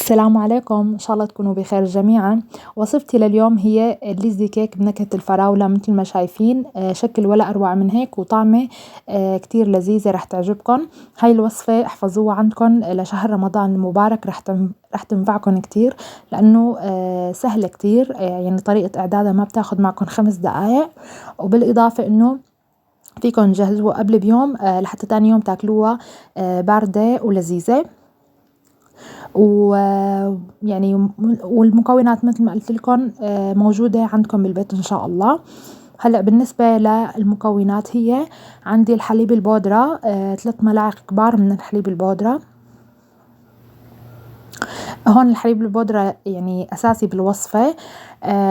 السلام عليكم، إن شاء الله تكونوا بخير جميعا. وصفتي لليوم هي الليزي كيك بنكهة الفراولة مثل ما شايفين. شكل ولا أروع من هيك وطعمة كتير لذيذة، رح تعجبكم. هاي الوصفة احفظوها عندكم لشهر رمضان المبارك، رح تنفعكم كتير لأنه سهلة كتير. يعني طريقة إعدادها ما بتاخد معكم 5 دقايق، وبالإضافة إنه فيكن تجهزوها قبل بيوم لحتى تاني يوم تاكلوها باردة ولذيذة. ويعني والمكونات مثل ما قلت لكم موجودة عندكم بالبيت إن شاء الله. هلأ بالنسبة للمكونات، هي عندي الحليب البودرة 3 ملاعق كبار من الحليب البودرة. هون الحليب البودرة يعني أساسي بالوصفة.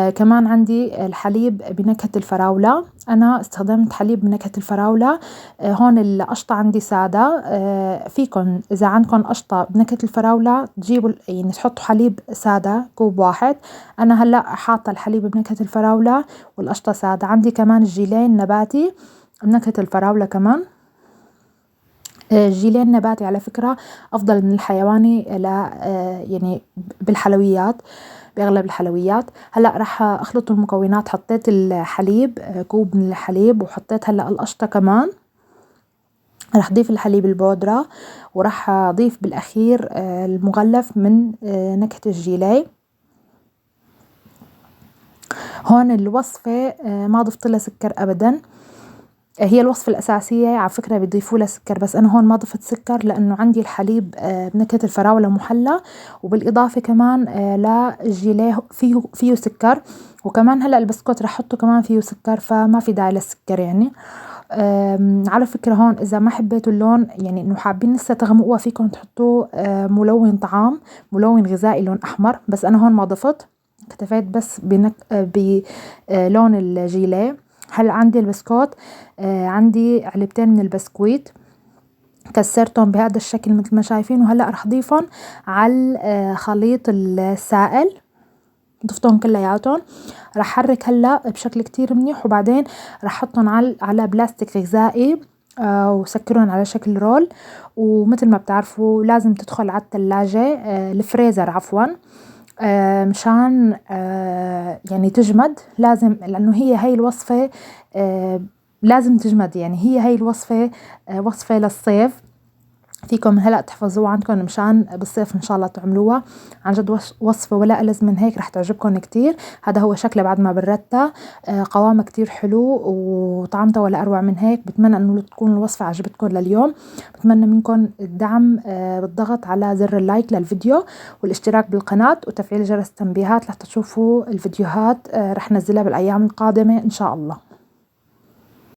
كمان عندي الحليب بنكهة الفراولة، أنا استخدمت حليب بنكهة الفراولة. هون القشطة عندي سادة. فيكن إذا عندكم قشطة بنكهة الفراولة تجيبوا يعني تحطوا حليب سادة كوب واحد. أنا هلأ حاطة الحليب بنكهة الفراولة والقشطة سادة. عندي كمان الجيلين النباتي بنكهة الفراولة كمان. الجيلين النباتي على فكرة أفضل من الحيواني يعني بالحلويات، بأغلب الحلويات. هلأ رح أخلط المكونات. حطيت الحليب كوب من الحليب، وحطيت هلأ القشطة كمان. رح أضيف الحليب البودرة، ورح أضيف بالأخير المغلف من نكهة الجيلي. هون الوصفة ما ضفت لها سكر أبدا. هي الوصفة الأساسية على فكرة بيضيفوا لها سكر، بس أنا هون ما ضفت سكر لأنه عندي الحليب بنكهة الفراولة محلى، وبالإضافة كمان للجيليه فيه سكر، وكمان هلأ البسكوت رح أحطه كمان فيه سكر، فما في داعي للسكر يعني. على فكرة هون إذا ما حبيتوا اللون، يعني إنه حابين لسه تغمقوها، فيكم تحطوا ملون طعام، ملون غذائي لون أحمر، بس أنا هون ما ضفت، اكتفيت بس بلون الجيليه. هلا عندي البسكوت. عندي علبتين من البسكويت كسرتهم بهذا الشكل مثل ما شايفين، وهلا رح اضيفهم على خليط السائل. ضفتهم كلياتهم. رح حرك هلا بشكل كتير منيح، وبعدين رح احطهم على بلاستيك غذائي وسكرهم على شكل رول. ومثل ما بتعرفوا لازم تدخل على الثلاجة، الفريزر عفوا، مشان يعني تجمد. لازم، لأنه هاي الوصفة لازم تجمد، يعني هاي الوصفة وصفة للصيف. فيكم هلأ تحفظوها عندكم مشان بالصيف إن شاء الله تعملوها. عن جد وصفة ولا ألذ من هيك، رح تعجبكم كتير. هذا هو شكله بعد ما بردتها. قوامها كتير حلو وطعمتها ولا أروع من هيك. بتمنى أنه تكون الوصفة عجبتكم لليوم. بتمنى منكم الدعم بالضغط على زر اللايك للفيديو، والاشتراك بالقناة، وتفعيل جرس التنبيهات لحتى تشوفوا الفيديوهات رح نزلها بالأيام القادمة إن شاء الله.